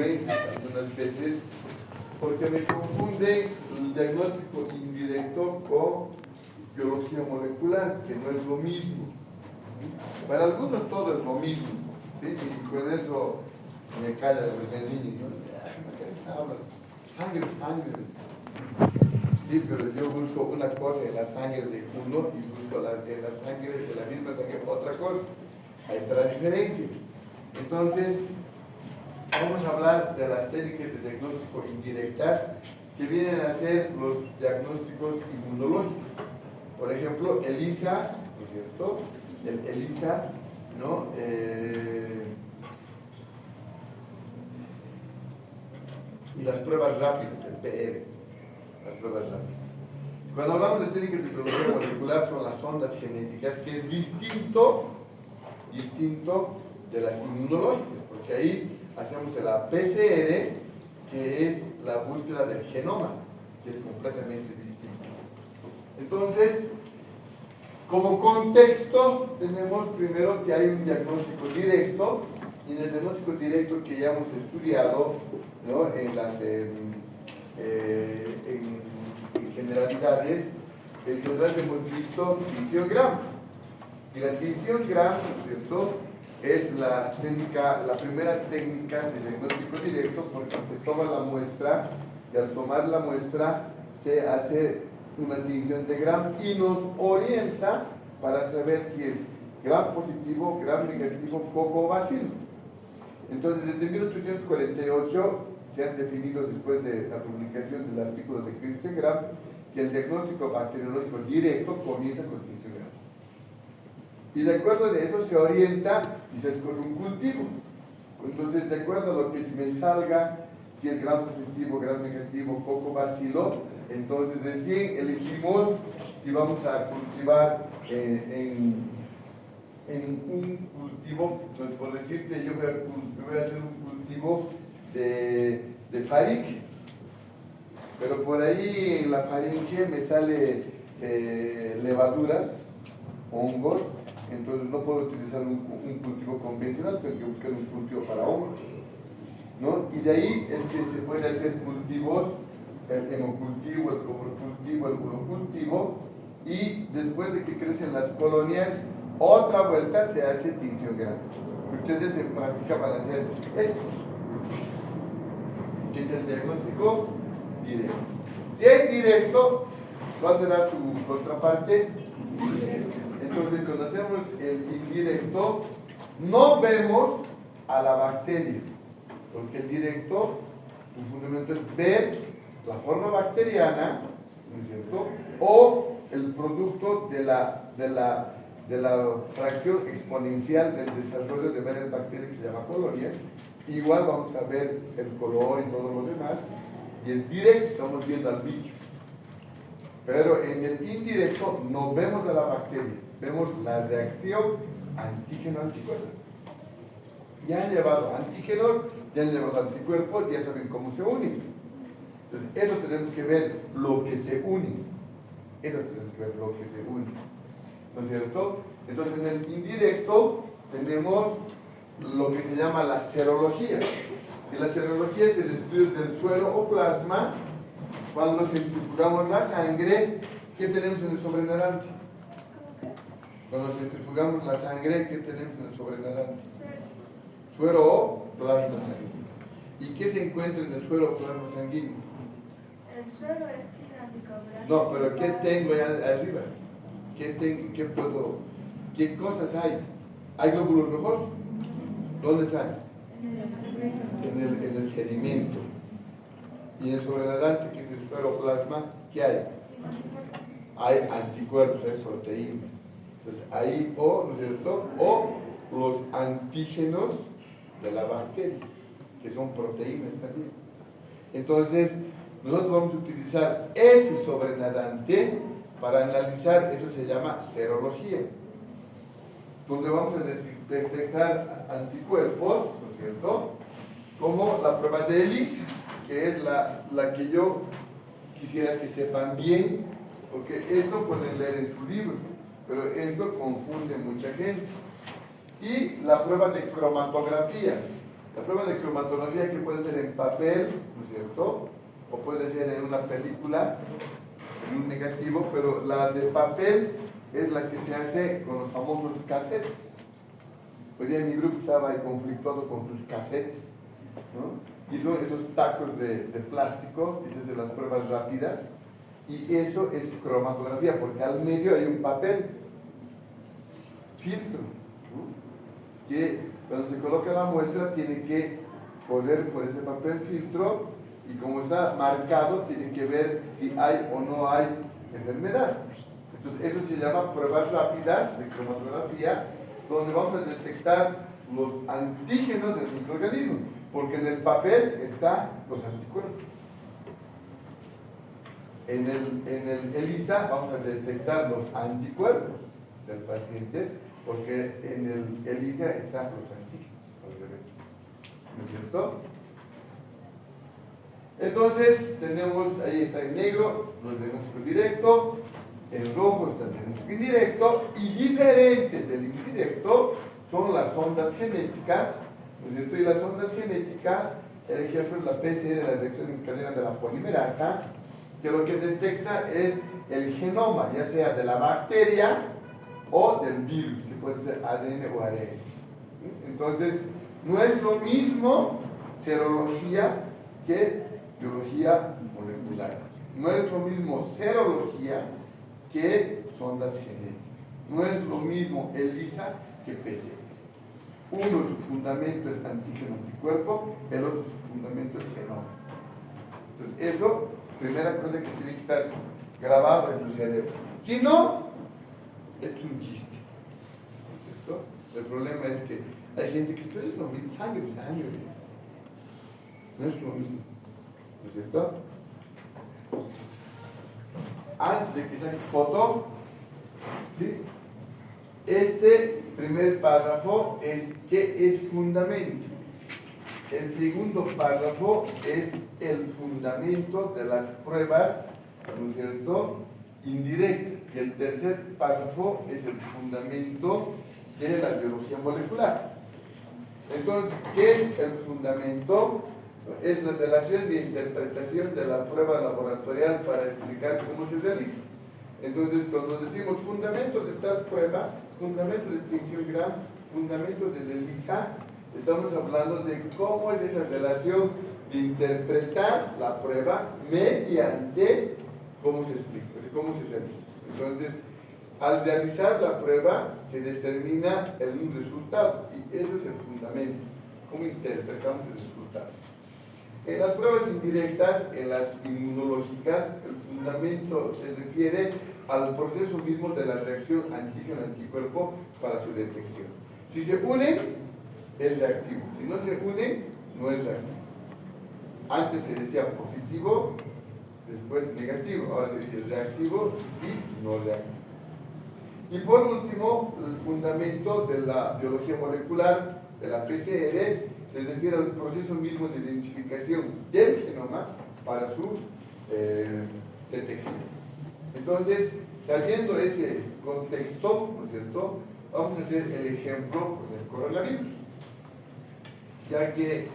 incongruencias algunas veces, porque me confunde el diagnóstico indirecto con biología molecular, que no es lo mismo. Para algunos todo es lo mismo, ¿sí? Y con eso me calla el vecino, ¿no? ¿Qué hablas? Sangre, sangre. Sí, pero yo busco una cosa en la sangre de uno y busco en la sangre de la misma sangre otra cosa. Ahí está la diferencia. Entonces, vamos a hablar de las técnicas de diagnóstico indirectas que vienen a ser los diagnósticos inmunológicos. Por ejemplo, ELISA, ¿no es cierto? El ELISA, ¿no? Y las pruebas rápidas, el PR, las pruebas rápidas. Cuando hablamos de técnicas de biología molecular son las ondas genéticas, que es distinto de las inmunológicas, porque ahí hacemos la PCR, que es la búsqueda del genoma, que es completamente distinto. Entonces, como contexto, tenemos primero que hay un diagnóstico directo, y en el diagnóstico directo que ya hemos estudiado, ¿no? en generalidades, en general hemos visto tinción Gram. Y la tinción Gram, ¿no es cierto?, es la primera técnica de diagnóstico directo, porque se toma la muestra y al tomar la muestra se hace una tinción de Gram y nos orienta para saber si es Gram positivo, Gram negativo, coco o bacilo. Entonces, desde 1848 se han definido, después de la publicación del artículo de Christian Gram, que el diagnóstico bacteriológico directo comienza con tinción Gram. Y de acuerdo de eso se orienta y se escoge un cultivo. Entonces, de acuerdo a lo que me salga, si es Gram positivo, Gram negativo, coco, bacilo, entonces recién elegimos si vamos a cultivar en un cultivo. Entonces, por decirte, yo voy a hacer un cultivo de faringe, pero por ahí en la faringe me sale levaduras, hongos. Entonces no puedo utilizar un cultivo convencional, tengo que buscar un cultivo para hongos, ¿no? Y de ahí es que se puede hacer cultivos, el hemocultivo, el coprocultivo, el urocultivo, y después de que crecen las colonias, otra vuelta se hace tinción Gram. Ustedes en práctica van a hacer esto, que es el diagnóstico directo. Si es directo, ¿cuál será su contraparte? Entonces, cuando hacemos el indirecto, no vemos a la bacteria, porque el directo, su fundamento es ver la forma bacteriana, ¿no es cierto?, o el producto de la fracción exponencial del desarrollo de varias bacterias que se llama colonias. Igual vamos a ver el color y todo lo demás, y es directo, estamos viendo al bicho. Pero en el indirecto no vemos a la bacteria, vemos la reacción antígeno-anticuerpo. Ya han llevado antígenos, ya han llevado anticuerpos, ya saben cómo se unen. Entonces, eso tenemos que ver, lo que se une. Eso tenemos que ver, lo que se une. ¿No es cierto? Entonces, en el indirecto tenemos lo que se llama la serología. Y la serología es el estudio del suero o plasma. Cuando centrifugamos la sangre, ¿qué tenemos en el sobrenadante? Cuando centrifugamos la sangre, ¿qué tenemos en el sobrenadante? Suero o plasma sanguíneo. ¿Y qué se encuentra en el suero o plasma sanguíneo? El suero es sin anticoagulante. No, pero ¿qué tengo allá arriba? ¿Qué cosas hay? ¿Hay glóbulos rojos? ¿Dónde están? En el sedimento. Y en el sobrenadante, que es el suero o plasma, ¿qué hay? Hay anticuerpos, hay proteínas. Entonces, ahí, ¿no es cierto? O los antígenos de la bacteria, que son proteínas también. Entonces, nosotros vamos a utilizar ese sobrenadante para analizar, eso se llama serología, donde vamos a detectar anticuerpos, ¿no es cierto?, como la prueba de ELISA, que es la que yo quisiera que sepan bien, porque esto pueden leer en su libro, pero esto confunde mucha gente. Y la prueba de cromatografía, La prueba de cromatografía que puede ser en papel, ¿no es cierto? O puede ser en una película, en un negativo, pero la de papel es la que se hace con los famosos cassettes. Hoy día mi grupo estaba ahí conflictuado con sus cassettes, ¿no? Y son esos tacos de plástico, y se hacen las pruebas rápidas, y eso es cromatografía, porque al medio hay un papel filtro, ¿no? Que cuando se coloca la muestra tiene que correr por ese papel filtro, y como está marcado tiene que ver si hay o no hay enfermedad. Entonces eso se llama pruebas rápidas de cromatografía, donde vamos a detectar los antígenos del microorganismo, porque en el papel están los anticuerpos. En el ELISA vamos a detectar los anticuerpos del paciente, porque en el ELISA están los antígenos, al revés. ¿No es cierto? Entonces tenemos, ahí está en negro, los diagnósticos directos, en rojo está el diagnóstico indirecto, y diferente del indirecto son las ondas genéticas, ¿no es cierto? Y las ondas genéticas, el ejemplo es la PCR, la reacción en cadena de la polimerasa, que lo que detecta es el genoma, ya sea de la bacteria o del virus, que puede ser ADN o ARN. Entonces, no es lo mismo serología que biología molecular. No es lo mismo serología que sondas genéticas. No es lo mismo ELISA que PCR. Uno, su fundamento es antígeno-anticuerpo, el otro, su fundamento es genoma. Entonces, eso, primera cosa que tiene que estar grabado en tu cerebro. Si no, es un chiste. ¿Cierto? El problema es que hay gente que es lo mismo, sangre. No es lo mismo. ¿No es cierto? Antes de que saque foto, ¿sí? Este primer párrafo es ¿qué es fundamento? El segundo párrafo es el fundamento de las pruebas, ¿no es cierto?, indirectas. Y el tercer párrafo es el fundamento de la biología molecular. Entonces, ¿qué es el fundamento? Es la relación de interpretación de la prueba laboratorial para explicar cómo se realiza. Entonces, cuando decimos fundamento de tal prueba, fundamento de tinción Gram, fundamento de ELISA, estamos hablando de cómo es esa relación de interpretar la prueba mediante cómo se explica, cómo se realiza. Entonces, al realizar la prueba se determina un resultado, y eso es el fundamento, cómo interpretamos el resultado. En las pruebas indirectas, en las inmunológicas, el fundamento se refiere al proceso mismo de la reacción antígeno-anticuerpo para su detección. Si se unen, es reactivo. Si no se unen, no es reactivo. Antes se decía positivo, después negativo. Ahora se dice reactivo y no reactivo. Y por último, el fundamento de la biología molecular, de la PCR, se refiere al proceso mismo de identificación del genoma para su detección. Entonces, sabiendo ese contexto, ¿no es cierto?, vamos a hacer el ejemplo con el coronavirus, ya que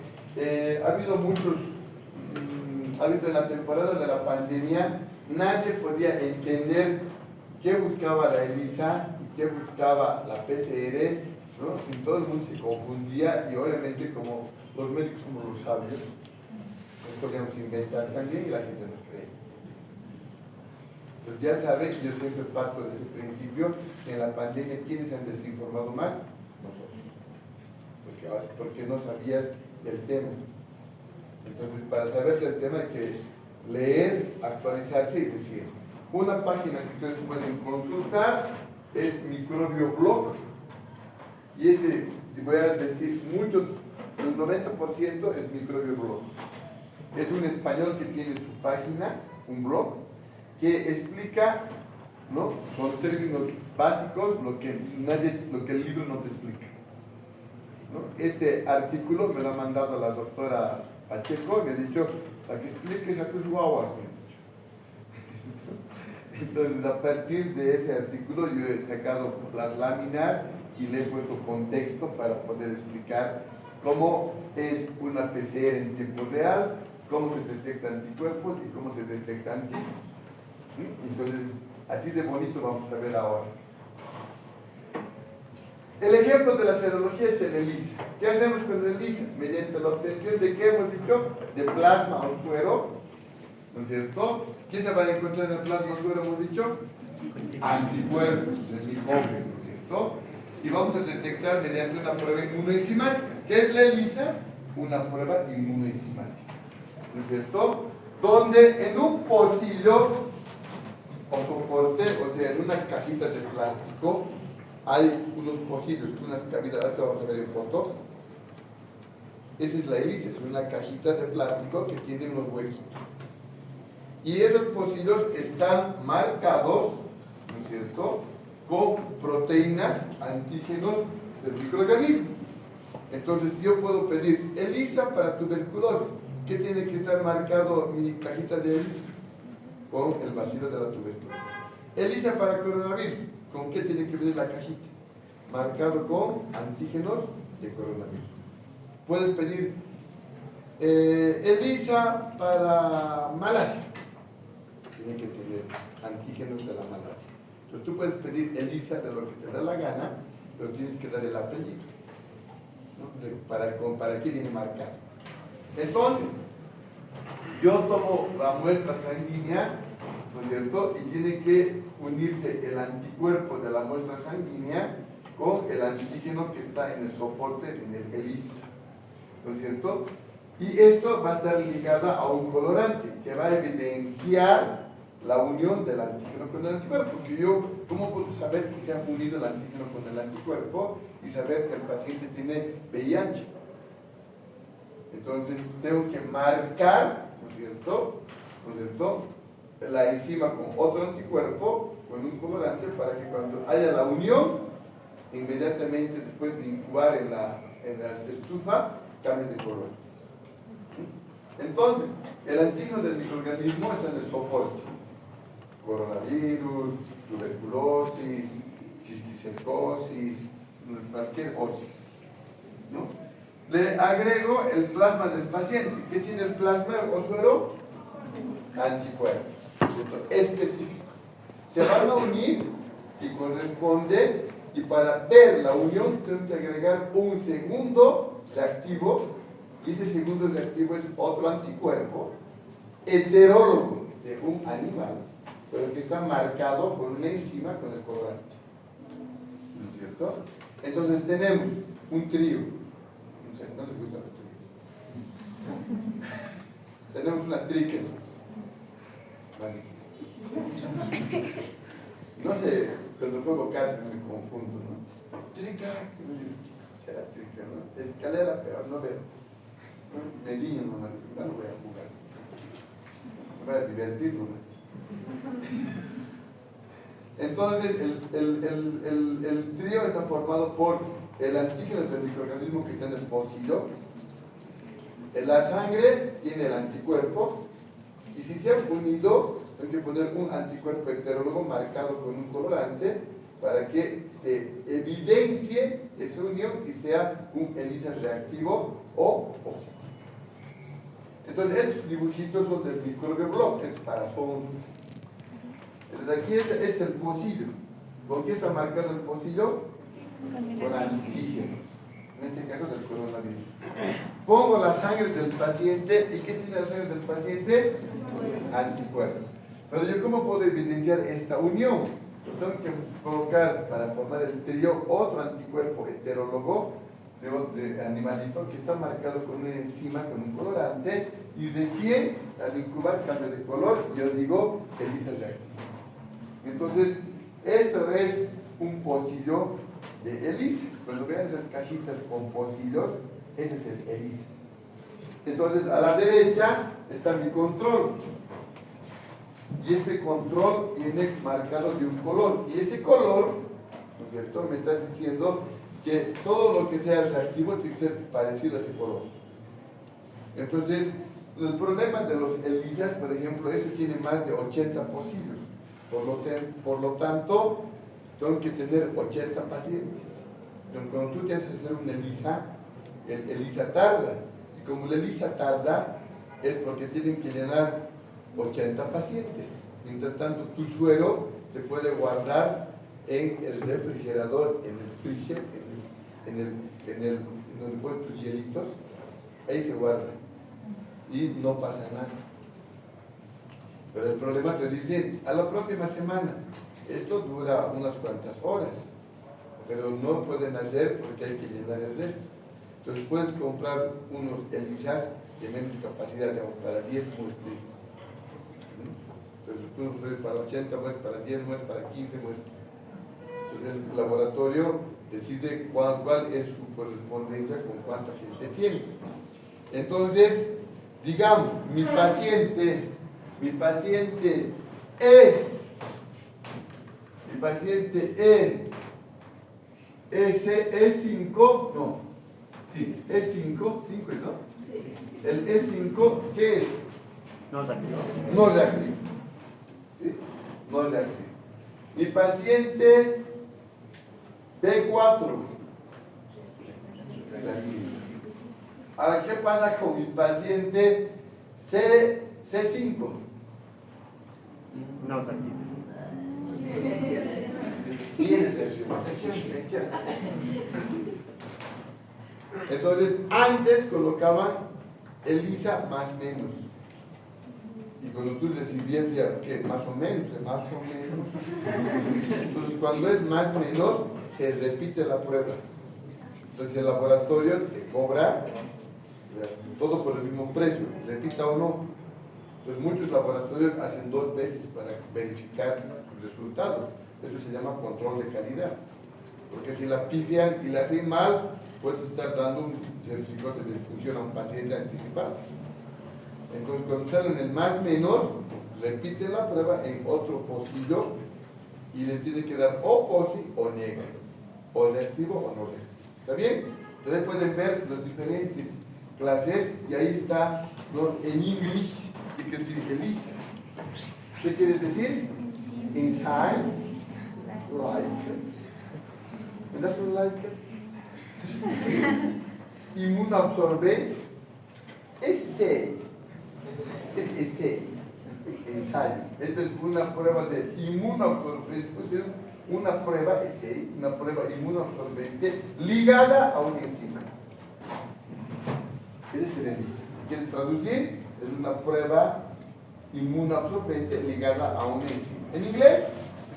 ha habido en la temporada de la pandemia, nadie podía entender qué buscaba la ELISA y qué buscaba la PCR, ¿no? Y todo el mundo se confundía, y obviamente como los médicos somos los sabios, nos podíamos inventar también y la gente nos cree. Entonces ya saben que yo siempre parto de ese principio, que en la pandemia, ¿quiénes han desinformado más? Nosotros. Porque no sabías del tema. Entonces, para saber del tema hay que leer, actualizarse y decir. Una página que ustedes pueden consultar es Microbioblog, y ese, voy a decir mucho, el 90% es Microbioblog. Es un español que tiene su página, un blog, que explica, ¿no?, con términos básicos lo que el libro no te explica, ¿no? Este artículo me lo ha mandado la doctora Pacheco, me ha dicho, para que expliques a tus guaguas, me ha dicho. Entonces, a partir de ese artículo yo he sacado las láminas y le he puesto contexto para poder explicar cómo es una PCR en tiempo real, cómo se detectan anticuerpos y cómo se detectan antígenos. Entonces, así de bonito vamos a ver ahora. El ejemplo de la serología es el ELISA. ¿Qué hacemos con el ELISA? Mediante la obtención de, ¿qué hemos dicho? De plasma o suero, ¿no es cierto? ¿Qué se va a encontrar en el plasma o suero, hemos dicho? Anticuerpos del microbio, ¿no es cierto? Y vamos a detectar mediante una prueba inmunoenzimática. ¿Qué es la ELISA? Una prueba inmunoenzimática, ¿no es cierto? Donde en un pocillo o soporte, o sea, en una cajita de plástico, hay unos pocillos, unas cavidades, ahora vamos a ver en foto. Esa es la ELISA, es una cajita de plástico que tiene unos huequitos. Y esos pocillos están marcados, ¿no es cierto?, con proteínas, antígenos del microorganismo. Entonces yo puedo pedir ELISA para tuberculosis. ¿Qué tiene que estar marcado mi cajita de ELISA? Con el bacilo de la tuberculosis. ELISA para coronavirus. ¿Con qué tiene que venir la cajita? Marcado con antígenos de coronavirus. Puedes pedir ELISA para malaria. Tiene que tener antígenos de la malaria. Entonces tú puedes pedir ELISA de lo que te da la gana, pero tienes que dar el apellido, ¿no? ¿Para qué viene marcado? Entonces, yo tomo la muestra sanguínea, ¿no es cierto? Y tiene que unirse el anticuerpo de la muestra sanguínea con el antígeno que está en el soporte, en el ELISA, ¿no es cierto? Y esto va a estar ligado a un colorante que va a evidenciar la unión del antígeno con el anticuerpo. Porque yo, ¿cómo puedo saber que se ha unido el antígeno con el anticuerpo y saber que el paciente tiene VIH? Entonces, tengo que marcar, ¿no es cierto?, la enzima con otro anticuerpo, con un colorante, para que cuando haya la unión, inmediatamente después de incubar en la estufa, cambie de color. Entonces, el antígeno del microorganismo está en el soporte. Coronavirus, tuberculosis, cisticercosis, cualquier osis, ¿no? Le agrego el plasma del paciente. ¿Qué tiene el plasma o suero? Anticuerpos específicos. Se van a unir si corresponde, y para ver la unión tengo que agregar un segundo reactivo, y ese segundo reactivo es otro anticuerpo heterólogo de un animal, pero que está marcado por una enzima con el colorante, ¿no es cierto? Entonces tenemos un trío. No les gustan los tríos. Tenemos una tríquenos. No sé, cuando juego cartas me confundo, ¿no? Trica, será trica, ¿no? Escalera, pero no veo. Me guiño nomás, no voy a jugar. Me voy a divertir nomás. Entonces, el trío está formado por el antígeno del microorganismo que está en el pocillo. La sangre tiene el anticuerpo, y si se han unido, hay que poner un anticuerpo heterólogo marcado con un colorante para que se evidencie esa unión y sea un ELISA reactivo o positivo. Entonces, estos dibujitos son del microbio blog, que es para sonsos. Entonces, aquí es el pocillo. ¿Con qué está marcado el pocillo? Con antígenos. En este caso del coronavirus. Pongo la sangre del paciente. ¿Y qué tiene la sangre del paciente? Anticuerpos. Pero yo, ¿cómo puedo evidenciar esta unión? Pues tengo que colocar, para formar el trío, otro anticuerpo heterólogo de animalito que está marcado con una enzima, con un colorante, y recién al incubar cambia de color, yo digo ELISA reactivo. Entonces, esto es un pocillo de ELISA. Cuando vean esas cajitas con pocillos, ese es el ELISA. Entonces, a la derecha está mi control. Y este control viene marcado de un color. Y ese color, ¿no es cierto?, me está diciendo que todo lo que sea reactivo tiene que ser parecido a ese color. Entonces, el problema de los ELISAs, por ejemplo, este tiene más de 80 pocillos. Por lo tanto, tengo que tener 80 pacientes. Entonces, cuando tú te haces hacer un ELISA, el ELISA tarda. Y como el ELISA tarda, es porque tienen que llenar 80 pacientes. Mientras tanto, tu suero se puede guardar en el refrigerador, en el freezer, donde pones tus hielitos, ahí se guarda. Y no pasa nada. Pero el problema te dice, a la próxima semana, esto dura unas cuantas horas, pero no pueden hacer porque hay que llenar el resto. Entonces puedes comprar unos ELISAs de menos capacidad, digamos, para 10 muestras. Entonces tú puedes para 80 muestras, para 10 muestras, para 15 muestras. Entonces el laboratorio decide cuál es su correspondencia con cuánta gente tiene. Entonces, digamos, mi paciente E5, no, sí, E5, 5, ¿no? Sí. El E5, ¿qué es? No es activo. No es activo. ¿Sí? No es activo. Mi paciente B4. Ahora, ¿qué pasa con mi paciente C5? No es activo. Tiene excepción. Entonces, antes colocaban ELISA más menos. Y cuando tú recibías ya, ¿qué? Más o menos. Entonces, cuando es más o menos, se repite la prueba. Entonces, el laboratorio te cobra todo por el mismo precio, repita o no. Entonces, muchos laboratorios hacen 2 veces para verificar los resultados. Eso se llama control de calidad. Porque si la pifian y la hacen mal, puedes estar dando un certificado de defunción a un paciente anticipado. Entonces, cuando salen el más menos, repiten la prueba en otro pocillo y les tiene que dar o posi o nega, o reactivo o no reactivo. ¿Está bien? Entonces pueden ver las diferentes clases y ahí está, ¿no? En inglés, ¿qué quiere decir ELISA? ¿Qué quiere decir? Inside, like it. ¿And that's what like it? Inmunoabsorbente, ese. Es ese ensayo. Esta es una prueba de inmunoabsorbente, una prueba inmunoabsorbente ligada a una enzima. ¿Qué es el ELISA? Si quieres traducir, es una prueba inmunoabsorbente ligada a una enzima. En inglés,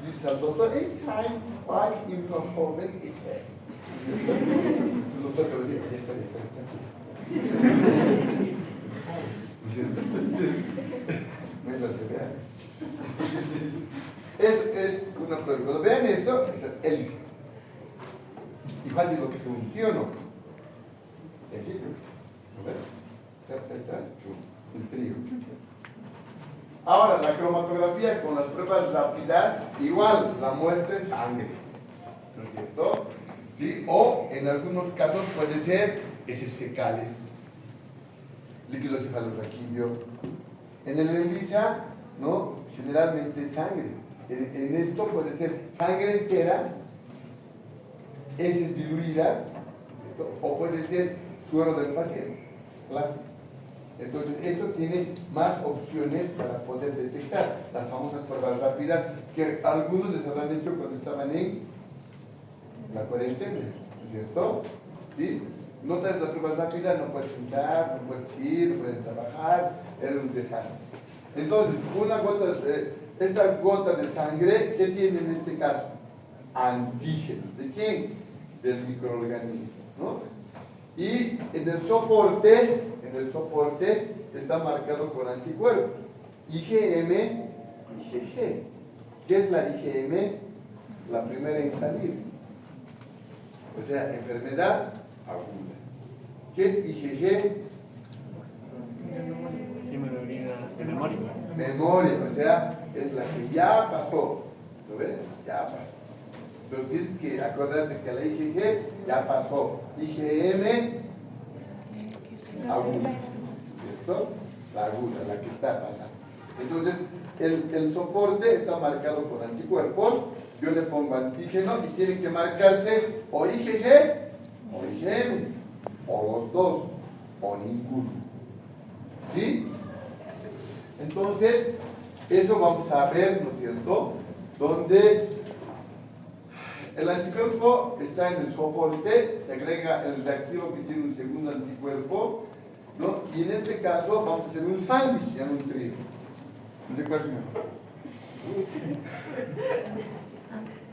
dices al doctor, ensayo, like inmunoabsorbente, ese. Tu doctor te lo dice, ya está. No es la severa. Es una prueba. Cuando vean esto, es el ELISA. Y fácil lo que se funciona. Sencillo. El trío. Ahora, la cromatografía con las pruebas rápidas, igual, la muestra es sangre. ¿No es cierto? ¿Sí? O en algunos casos puede ser heces fecales, líquido cefalorraquídeo. En el ELISA, ¿no? Generalmente sangre. En esto puede ser sangre entera, heces diluidas, ¿cierto? O puede ser suero del paciente, plasma. Entonces, esto tiene más opciones para poder detectar las famosas pruebas rápidas que algunos les habrán hecho cuando estaban en la cuarentena, ¿no es cierto? ¿Sí? Notas las pruebas rápidas, no puedes entrar, no puedes ir, no puedes trabajar, era un desastre. Entonces, esta gota de sangre, ¿qué tiene en este caso? Antígenos. ¿De quién? Del microorganismo, ¿no? Y en el soporte está marcado con anticuerpos. IgM, IgG. ¿Qué es la IgM? La primera en salir. O sea, enfermedad aguda. ¿Qué es IgG? De memoria. Memoria, o sea, es la que ya pasó. ¿Lo ves? Ya pasó. Entonces tienes que acordarte que la IgG ya pasó. IgM aguda, ¿cierto? La aguda, la que está pasando. Entonces, el soporte está marcado con anticuerpos. Yo le pongo antígeno y tienen que marcarse o IgG o IgM. o los dos, o ninguno. ¿Sí? Entonces, eso vamos a ver, ¿no es cierto? Donde el anticuerpo está en el soporte, se agrega el reactivo que tiene un segundo anticuerpo, ¿no? Y en este caso vamos a hacer un sándwich, ya no un trío. ¿No sé cuál es mejor?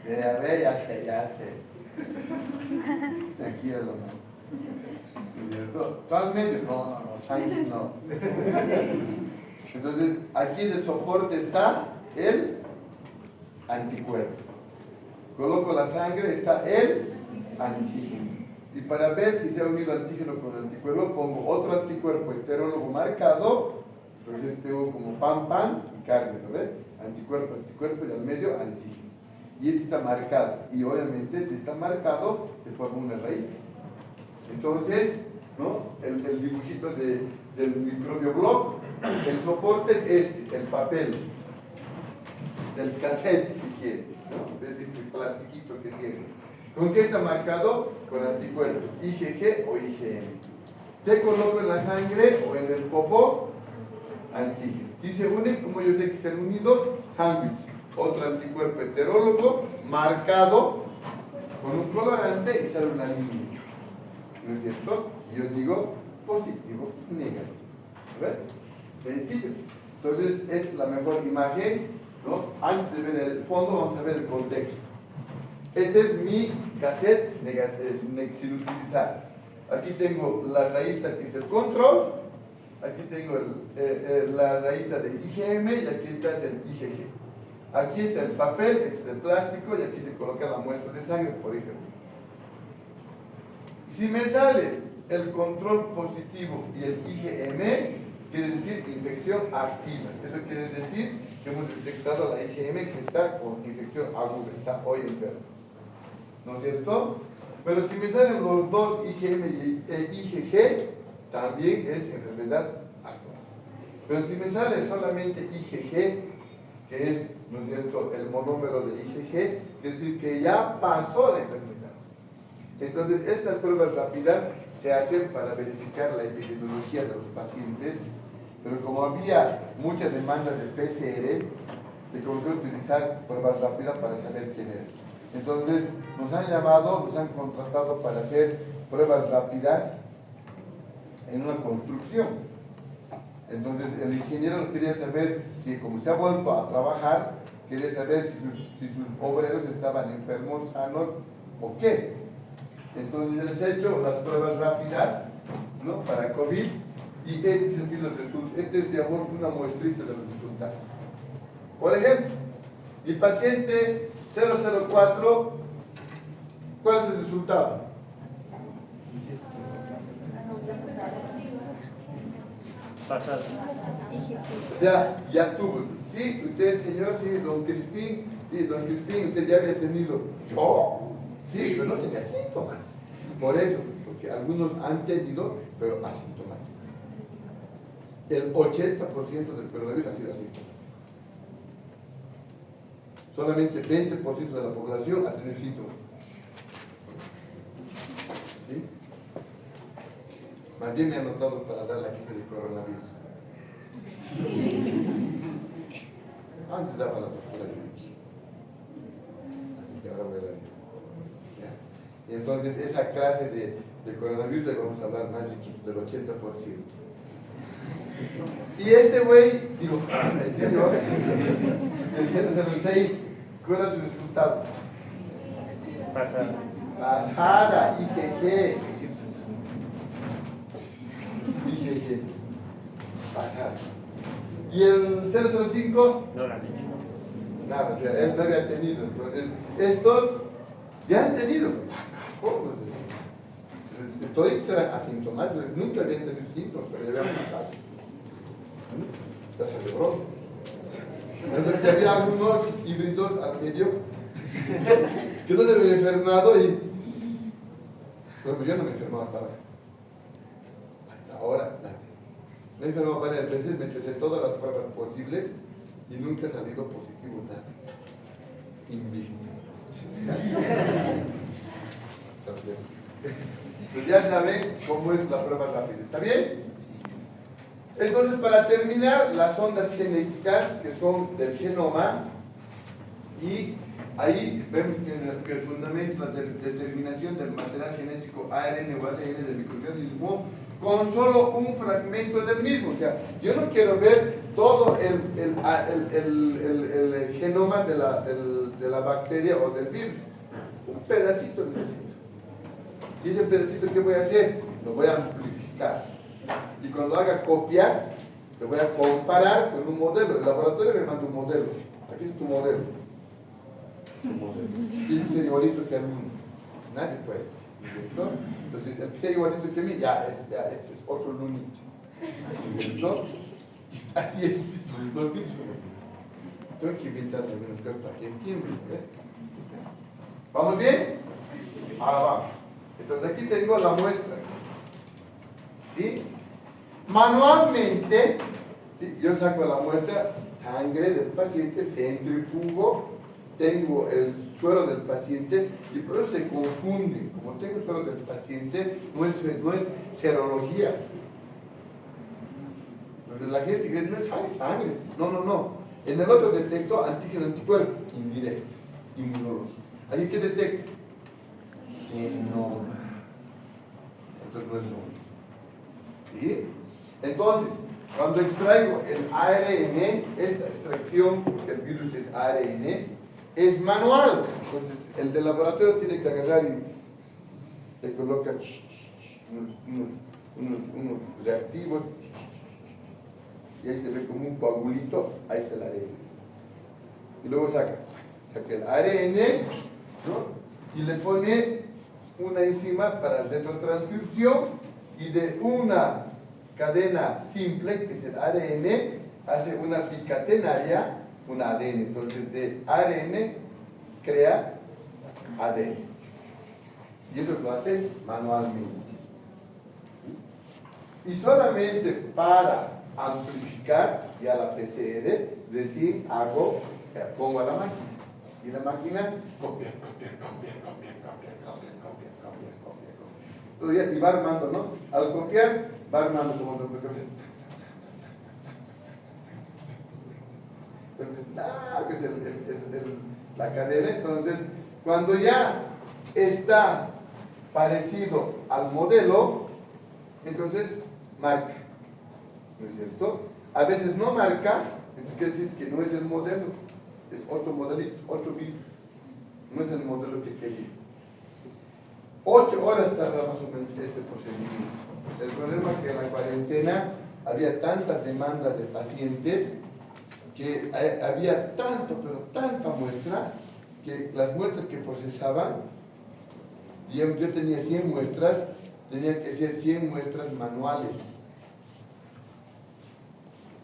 A ver, ya sé. Tranquilo nomás. ¿Todo al medio? No, sándwich no. Entonces, aquí en el soporte está el anticuerpo. Coloco la sangre, está el antígeno. Y para ver si se ha unido antígeno con anticuerpo, pongo otro anticuerpo heterólogo marcado. Entonces tengo como pan y carne, ¿no ves? Anticuerpo y al medio antígeno. Y este está marcado. Y obviamente si está marcado, se forma una raíz. Entonces, ¿no? El dibujito del microbio blog, el soporte es este, el papel, del cassette si quiere, ¿no? Es decir, el plastiquito que tiene. ¿Con qué está marcado? Con anticuerpos, IgG o IgM. ¿Qué coloco en la sangre o en el popó? Antígeno. Si se unen, como yo sé que se han unido, sándwich, otro anticuerpo heterólogo marcado con un colorante y sale una línea. ¿No es cierto? Y yo digo positivo, negativo. ¿Ves? Sencillo. Entonces, esta es la mejor imagen, ¿no? Antes de ver el fondo, vamos a ver el contexto. Este es mi cassette sin utilizar. Aquí tengo la rayita que es el control, aquí tengo la rayita de IgM y aquí está el IgG. Aquí está el papel, este es el plástico y aquí se coloca la muestra de sangre, por ejemplo. Si me sale el control positivo y el IgM, quiere decir infección activa. Eso quiere decir que hemos detectado la IgM que está con infección aguda, está hoy enfermo. ¿No es cierto? Pero si me salen los dos IgM y IgG, también es enfermedad actual. Pero si me sale solamente IgG, que es, ¿no es cierto?, el monómero de IgG, quiere decir que ya pasó la enfermedad. Entonces, estas pruebas rápidas se hacen para verificar la epidemiología de los pacientes, pero como había mucha demanda de PCR, se comenzó a utilizar pruebas rápidas para saber quién era. Entonces, nos han llamado, nos han contratado para hacer pruebas rápidas en una construcción. Entonces, el ingeniero quería saber si, como se ha vuelto a trabajar, quería saber si sus obreros estaban enfermos, sanos o qué. Entonces, les he hecho las pruebas rápidas, ¿no?, para COVID, y este es, digamos, una muestrita de los resultados. Por ejemplo, mi paciente 004, ¿cuál es el resultado? Pasado. O sea, ya tuvo. Sí, usted, señor, sí, don Crispín, usted ya había tenido. ¿Yo? Sí, pero no tenía síntomas. Por eso, porque algunos han tenido, pero asintomáticos. El 80% del coronavirus ha sido asintomático. Solamente 20% de la población ha tenido síntomas. ¿Sí? Más bien me han notado para dar la queja de coronavirus. Antes daba la doctora Yuki. Así que ahora voy a dar yo. ¿Ya? Y entonces esa clase de coronavirus le vamos a hablar más del 80%. Y este güey, digo, en serio, el 006, ¿cuál es su resultado? Pasada, IgG. IgG. Pasada. ¿Y el 005? No la han hecho. Nada, o sea, él no había tenido. Entonces, estos ya han tenido. Todos eran asintomáticos, nunca habían tenido síntomas, pero ya habían pasado. Ya se logró. Entonces había algunos híbridos al medio que no se habían enfermado y. Bueno, yo no me he enfermado hasta ahora. Hasta ahora, nada. Me he enfermado varias veces, me hice todas las pruebas posibles y nunca ha salido positivo nada. Invicto. Entonces ya saben cómo es la prueba rápida. ¿Está bien? Entonces, para terminar, las ondas genéticas que son del genoma, y ahí vemos que el fundamento es la determinación del material genético ARN o ADN del microorganismo con solo un fragmento del mismo. O sea, yo no quiero ver todo el genoma de la bacteria o del virus. Un pedacito necesito. ¿Y ese pedacito qué voy a hacer? Lo voy a amplificar. Y cuando haga copias, lo voy a comparar con un modelo. El laboratorio me manda un modelo. Aquí es tu modelo. Y ese es igualito que a mí. Nadie puede. ¿Cierto? Entonces, el que sea igualito que a mí, ya es otro lunito. ¿Cierto? Así es. Los virus son así. Tengo que inventar algunas cosas para que entiendan. ¿Vamos bien? Ahora vamos. Entonces, aquí tengo la muestra. ¿Sí? Manualmente, ¿sí? Yo saco la muestra, sangre del paciente, centrifugo, tengo el suero del paciente y por eso se confunde. Como tengo suero del paciente, no es serología. Entonces la gente cree, no es sangre. No. En el otro detecto antígeno anticuerpo, indirecto, inmunológico. ¿Ahí qué detecto? Genoma. Entonces no es lo mismo. ¿Sí? Entonces, cuando extraigo el ARN, esta extracción, porque el virus es ARN, es manual. Entonces, el del laboratorio tiene que agarrar y le coloca unos reactivos, y ahí se ve como un coagulito, ahí está el ARN. Y luego saca el ARN, ¿no? Y le pone una enzima para retrotranscripción, y de una cadena simple, que es el ARN, hace una bicatenaria, una ADN. Entonces, de ARN crea ADN. Y eso lo hace manualmente. Y solamente para amplificar ya la PCR, recién pongo a la máquina. Y la máquina copia. Y va armando, ¿no? Al copiar, va armando como entonces, que es la cadena. Entonces, cuando ya está parecido al modelo, entonces marca, ¿no es cierto? A veces no marca, entonces quiere decir que no es el modelo, es otro modelito, otro virus, no es el modelo que quería. 8 horas tarda más o menos este procedimiento. El problema es que en la cuarentena había tanta demanda de pacientes que había tanta muestra, que las muestras que procesaban, yo tenía 100 muestras, tenía que ser 100 muestras manuales.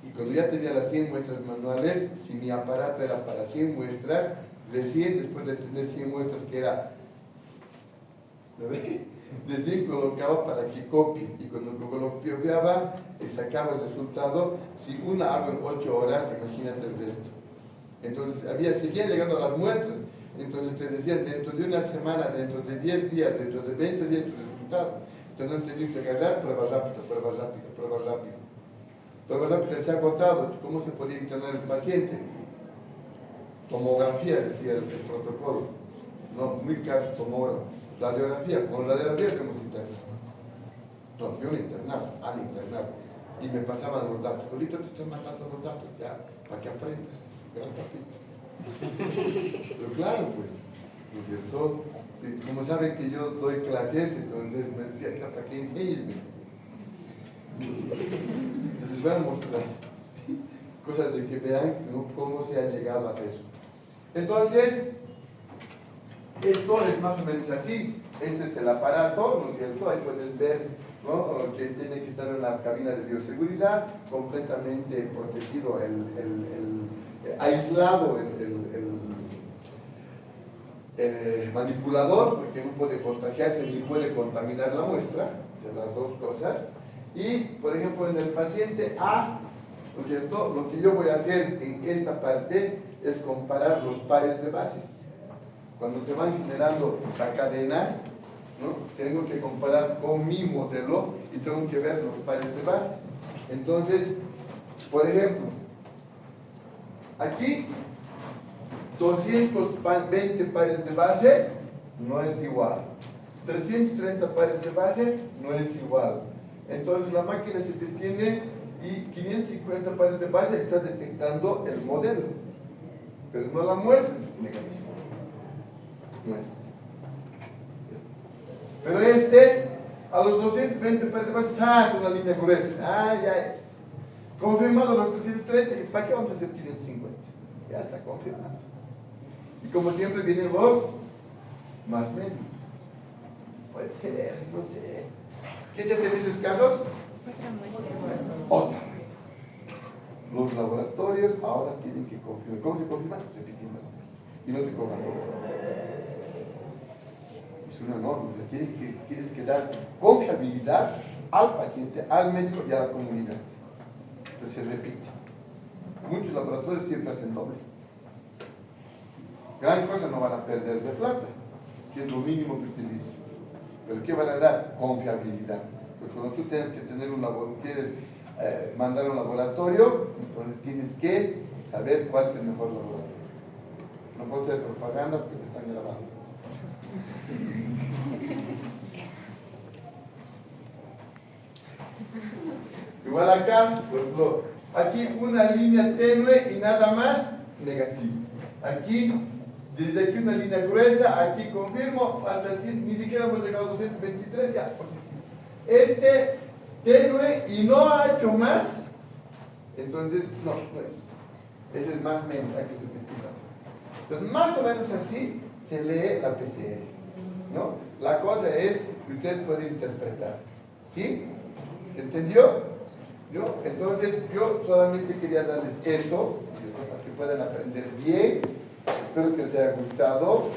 Y cuando ya tenía las 100 muestras manuales, si mi aparato era para 100 muestras, recién después de tener 100 muestras que era, recién colocaba para que copie, y cuando copiaba sacaba el resultado. Si una hago en 8 horas, imagínate el resto. Entonces seguían llegando a las muestras, entonces te decían dentro de una semana, dentro de 10 días, dentro de 20 días tu resultado. Entonces no tenías que agarrar pruebas rápidas. Pruebas rápidas se ha agotado. ¿Cómo se podía internar el paciente? Tomografía, decía el protocolo. No, muy caro tomógrafo. Radiografía, con radiografía hacemos internar. No, yo no internaba, han internado. Y me pasaban los datos. Ahorita te estoy mandando los datos, ya, para que aprendas. Pero claro, pues, ¿no es cierto? Como saben que yo doy clases, entonces me decía, ¿para qué enseñes? Les voy a mostrar cosas de que vean cómo se ha llegado a hacer eso. Entonces, esto es más o menos así. Este es el aparato, ¿no es cierto? Ahí puedes ver, ¿no?, que tiene que estar en la cabina de bioseguridad, completamente protegido, aislado el manipulador, porque no puede contagiarse ni puede contaminar la muestra, o sea, las dos cosas. Y, por ejemplo, en el paciente A, ¿no es cierto?, lo que yo voy a hacer en esta parte es comparar los pares de bases. Cuando se van generando la cadena, ¿no? Tengo que comparar con mi modelo y tengo que ver los pares de bases. Entonces, por ejemplo, aquí 220 pares de base no es igual. 330 pares de base no es igual. Entonces la máquina se detiene y 550 pares de base está detectando el modelo, pero no la muestra negativo. Muestra. Pero a los 220 pares de base, es una línea gruesa. Ya es. Confirmado los 330, ¿para qué vamos a hacer 550? Ya está confirmado. Y como siempre vienen los más menos. Puede ser, no sé. ¿Qué se hace en esos casos? Otra. Los laboratorios ahora tienen que confirmar. ¿Cómo se confirma? Repitiendo. Y no te cobran. Es una norma. O sea, tienes que dar confiabilidad al paciente, al médico y a la comunidad. Entonces se repite. Muchos laboratorios siempre hacen doble. Gran cosa no van a perder de plata, si es lo mínimo que utilizan. Pero ¿qué van a dar? Confiabilidad. Pues cuando tú tienes que tener quieres mandar a un laboratorio, entonces tienes que saber cuál es el mejor laboratorio. No puedo hacer propaganda porque te están grabando. Igual acá, pues aquí una línea tenue y nada más negativo. Aquí, desde aquí una línea gruesa, aquí confirmo, hasta ni siquiera hemos llegado a 223, ya positivo. Tenue y no ha hecho más, entonces no es. Ese es más menos, hay que ser cuidado. Entonces, más o menos así se lee la PCR, ¿no? La cosa es que usted puede interpretar, ¿sí? ¿Entendió? Entonces, yo solamente quería darles eso, para que puedan aprender bien. Espero que les haya gustado.